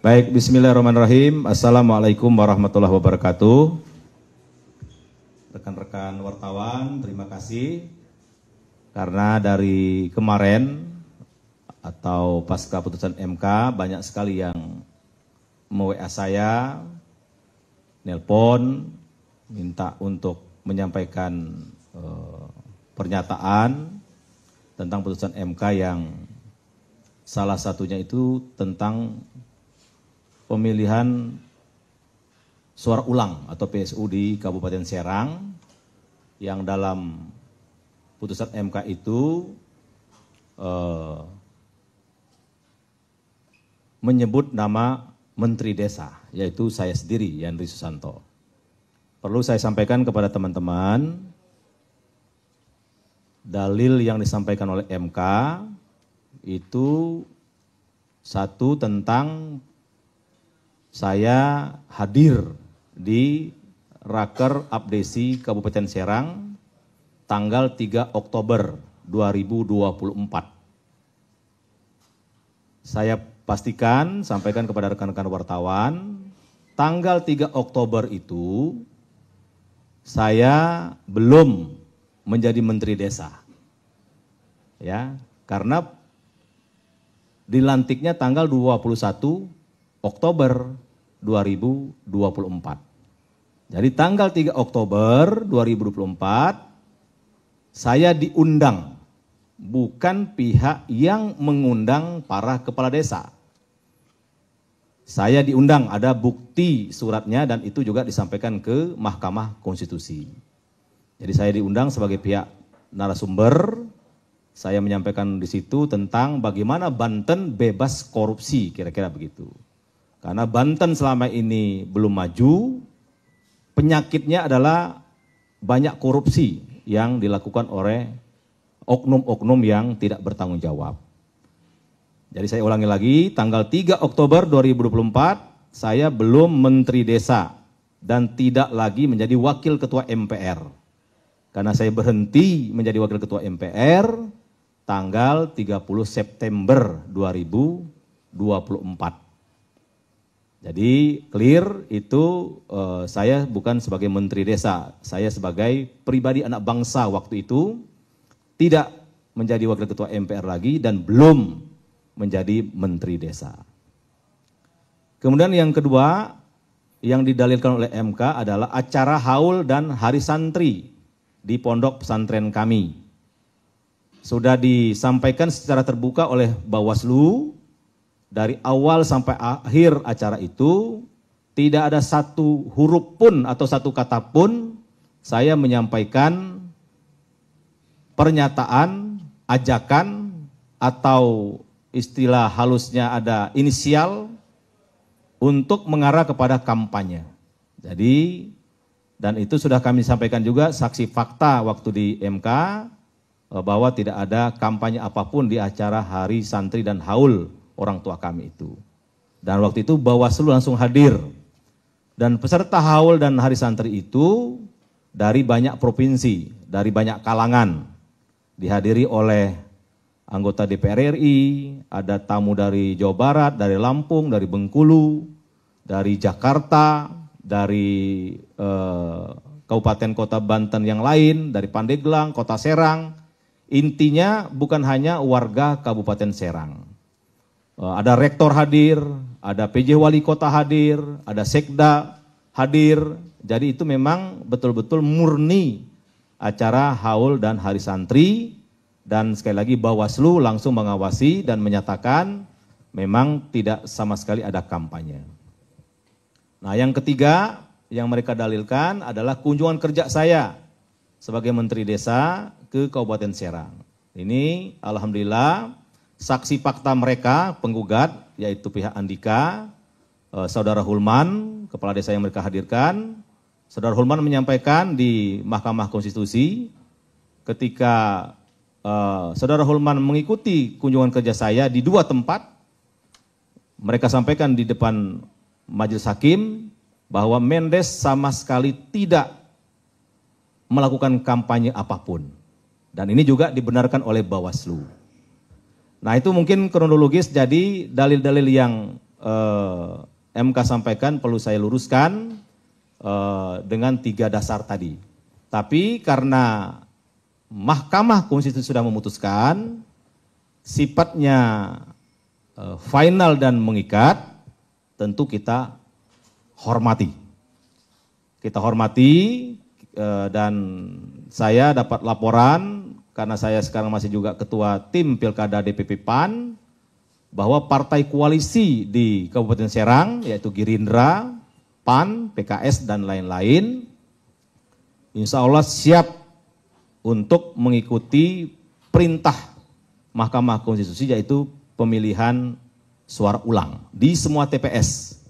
Baik, bismillahirrahmanirrahim. Assalamualaikum warahmatullahi wabarakatuh. Rekan-rekan wartawan, terima kasih. Karena dari kemarin atau pasca putusan MK, banyak sekali yang me-WA saya, nelpon, minta untuk menyampaikan pernyataan tentang putusan MK yang salah satunya itu tentang pemilihan suara ulang atau PSU di Kabupaten Serang yang dalam putusan MK itu menyebut nama Menteri Desa, yaitu saya sendiri, Yandri Susanto. Perlu saya sampaikan kepada teman-teman, dalil yang disampaikan oleh MK itu satu tentang saya hadir di Raker Abdesi Kabupaten Serang tanggal 3 Oktober 2024. Saya pastikan, sampaikan kepada rekan-rekan wartawan, tanggal 3 Oktober itu saya belum menjadi Menteri Desa. Ya, karena dilantiknya tanggal 21 Oktober 2024. Jadi tanggal 3 Oktober 2024 saya diundang, bukan pihak yang mengundang para kepala desa. Saya diundang, ada bukti suratnya dan itu juga disampaikan ke Mahkamah Konstitusi. Jadi saya diundang sebagai pihak narasumber. Saya menyampaikan di situ tentang bagaimana Banten bebas korupsi, kira-kira begitu. Karena Banten selama ini belum maju, penyakitnya adalah banyak korupsi yang dilakukan oleh oknum-oknum yang tidak bertanggung jawab. Jadi saya ulangi lagi, tanggal 3 Oktober 2024, saya belum Menteri Desa dan tidak lagi menjadi Wakil Ketua MPR. Karena saya berhenti menjadi Wakil Ketua MPR tanggal 30 September 2024. Jadi clear itu saya bukan sebagai Menteri Desa, saya sebagai pribadi anak bangsa waktu itu tidak menjadi Wakil Ketua MPR lagi dan belum menjadi Menteri Desa. Kemudian yang kedua yang didalilkan oleh MK adalah acara haul dan hari santri di pondok pesantren kami. Sudah disampaikan secara terbuka oleh Bawaslu, dari awal sampai akhir acara itu tidak ada satu huruf pun atau satu kata pun saya menyampaikan pernyataan, ajakan atau istilah halusnya ada inisial untuk mengarah kepada kampanye. Jadi dan itu sudah kami sampaikan juga saksi fakta waktu di MK bahwa tidak ada kampanye apapun di acara hari santri dan haul orang tua kami itu. Dan waktu itu Bawaslu langsung hadir. Dan peserta haul dan hari santri itu dari banyak provinsi, dari banyak kalangan. Dihadiri oleh anggota DPR RI, ada tamu dari Jawa Barat, dari Lampung, dari Bengkulu, dari Jakarta, dari kabupaten kota Banten yang lain, dari Pandeglang, Kota Serang. Intinya bukan hanya warga Kabupaten Serang. Ada rektor hadir, ada PJ Wali Kota hadir, ada Sekda hadir. Jadi itu memang betul-betul murni acara haul dan hari santri. Dan sekali lagi Bawaslu langsung mengawasi dan menyatakan memang tidak sama sekali ada kampanye. Nah yang ketiga yang mereka dalilkan adalah kunjungan kerja saya sebagai Menteri Desa ke Kabupaten Serang. Ini alhamdulillah saksi fakta mereka penggugat yaitu pihak Andika, Saudara Hulman, kepala desa yang mereka hadirkan. Saudara Hulman menyampaikan di Mahkamah Konstitusi ketika Saudara Hulman mengikuti kunjungan kerja saya di dua tempat, mereka sampaikan di depan Majelis Hakim bahwa Mendes sama sekali tidak melakukan kampanye apapun. Dan ini juga dibenarkan oleh Bawaslu. Nah itu mungkin kronologis, jadi dalil-dalil yang MK sampaikan perlu saya luruskan dengan 3 dasar tadi. Tapi karena Mahkamah Konstitusi sudah memutuskan, sifatnya final dan mengikat, tentu kita hormati. Kita hormati dan saya dapat laporan, karena saya sekarang masih juga ketua tim Pilkada DPP PAN, bahwa partai koalisi di Kabupaten Serang, yaitu Gerindra, PAN, PKS, dan lain-lain, insya Allah siap untuk mengikuti perintah Mahkamah Konstitusi, yaitu pemilihan suara ulang di semua TPS.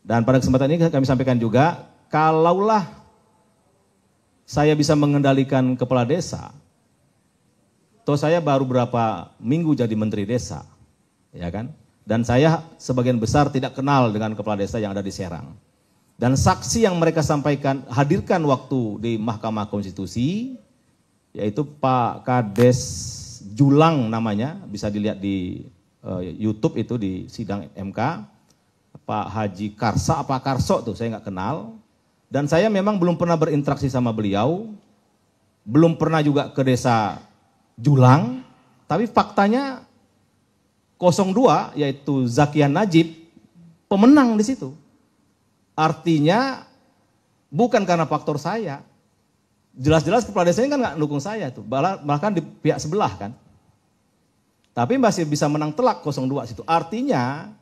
Dan pada kesempatan ini kami sampaikan juga, kalaulah saya bisa mengendalikan kepala desa, toh saya baru berapa minggu jadi menteri desa, ya kan? Dan saya sebagian besar tidak kenal dengan kepala desa yang ada di Serang. Dan saksi yang mereka sampaikan, hadirkan waktu di Mahkamah Konstitusi, yaitu Pak Kades Julang namanya, bisa dilihat di YouTube itu di sidang MK, Pak Haji Karsa, apa Karso tuh, saya nggak kenal. Dan saya memang belum pernah berinteraksi sama beliau, belum pernah juga ke desa Julang, tapi faktanya 02 yaitu Zakian Najib pemenang di situ. Artinya bukan karena faktor saya. Jelas-jelas kepala desanya kan nggak dukung saya tuh, bahkan di pihak sebelah kan. Tapi masih bisa menang telak 02 situ. Artinya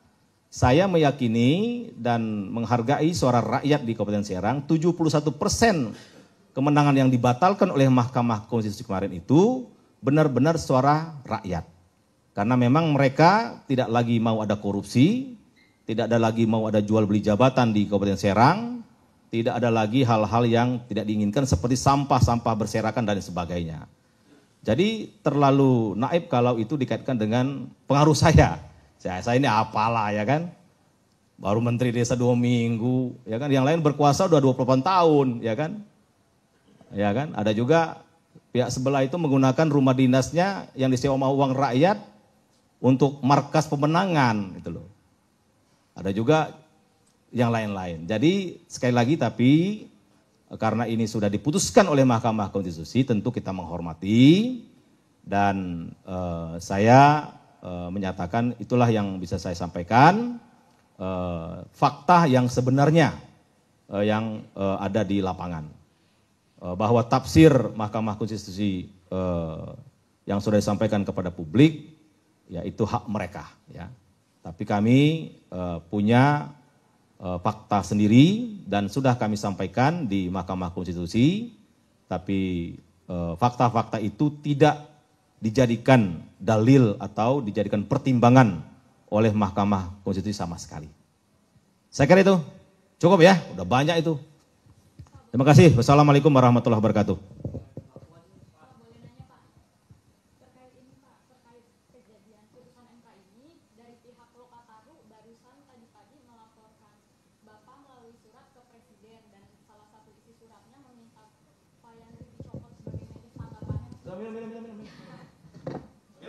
saya meyakini dan menghargai suara rakyat di Kabupaten Serang, 71% kemenangan yang dibatalkan oleh Mahkamah Konstitusi kemarin itu benar-benar suara rakyat. Karena memang mereka tidak lagi mau ada korupsi, tidak ada lagi mau ada jual beli jabatan di Kabupaten Serang, tidak ada lagi hal-hal yang tidak diinginkan seperti sampah-sampah berserakan dan sebagainya. Jadi terlalu naif kalau itu dikaitkan dengan pengaruh saya. Saya ini apalah ya kan, baru menteri desa 2 minggu, ya kan, yang lain berkuasa udah 28 tahun, ya kan. Ya kan, ada juga pihak sebelah itu menggunakan rumah dinasnya yang disewa uang rakyat untuk markas pemenangan gitu loh. Ada juga yang lain-lain. Jadi sekali lagi, tapi karena ini sudah diputuskan oleh Mahkamah Konstitusi, tentu kita menghormati dan saya menyatakan itulah yang bisa saya sampaikan, fakta yang sebenarnya yang ada di lapangan. Bahwa tafsir Mahkamah Konstitusi yang sudah disampaikan kepada publik, ya itu hak mereka, ya. Tapi kami punya fakta sendiri dan sudah kami sampaikan di Mahkamah Konstitusi, tapi fakta-fakta itu tidak dijadikan dalil atau dijadikan pertimbangan oleh Mahkamah Konstitusi sama sekali. Saya kira itu cukup ya, udah banyak itu. Terima kasih. Wassalamualaikum warahmatullahi wabarakatuh.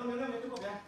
Minum, ya cukup ya.